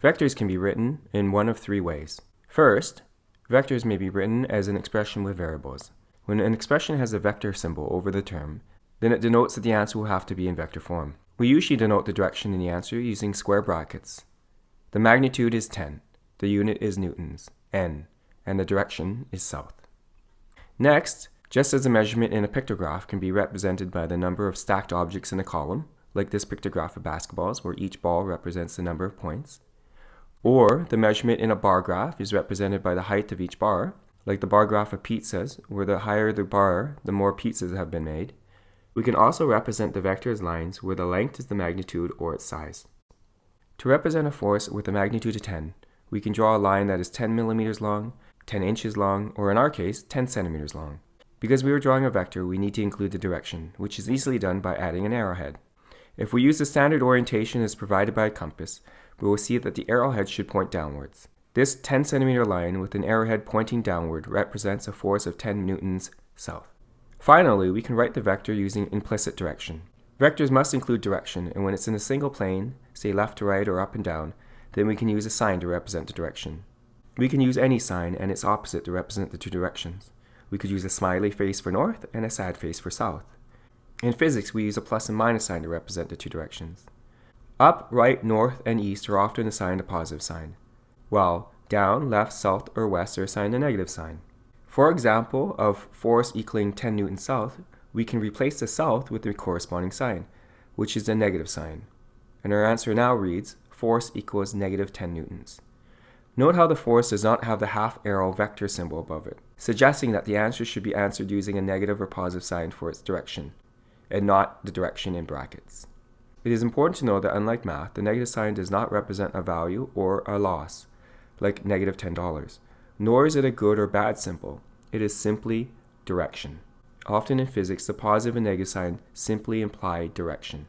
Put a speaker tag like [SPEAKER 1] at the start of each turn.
[SPEAKER 1] Vectors can be written in one of three ways. First, vectors may be written as an expression with variables. When an expression has a vector symbol over the term, then it denotes that the answer will have to be in vector form. We usually denote the direction in the answer using square brackets. The magnitude is 10, the unit is newtons, n, and the direction is south. Next, just as a measurement in a pictograph can be represented by the number of stacked objects in a column, like this pictograph of basketballs where each ball represents the number of points, or the measurement in a bar graph is represented by the height of each bar, like the bar graph of pizzas, where the higher the bar, the more pizzas have been made. We can also represent the vector as lines where the length is the magnitude or its size. To represent a force with a magnitude of 10, we can draw a line that is 10 millimeters long, 10 inches long, or in our case, 10 centimeters long. Because we are drawing a vector, we need to include the direction, which is easily done by adding an arrowhead. If we use the standard orientation as provided by a compass, we will see that the arrowhead should point downwards. This 10 centimeter line with an arrowhead pointing downward represents a force of 10 newtons south. Finally, we can write the vector using implicit direction. Vectors must include direction, and when it's in a single plane, say left to right or up and down, then we can use a sign to represent the direction. We can use any sign and its opposite to represent the two directions. We could use a smiley face for north and a sad face for south. In physics, we use a plus and minus sign to represent the two directions. Up, right, north, and east are often assigned a positive sign, while down, left, south, or west are assigned a negative sign. For example, of force equaling 10 newtons south, we can replace the south with the corresponding sign, which is a negative sign. And our answer now reads, force equals negative 10 newtons. Note how the force does not have the half arrow vector symbol above it, suggesting that the answer should be answered using a negative or positive sign for its direction, and not the direction in brackets. It is important to know that unlike math, the negative sign does not represent a value or a loss, like negative $10. Nor is it a good or bad symbol. It is simply direction. Often in physics, the positive and negative sign simply imply direction.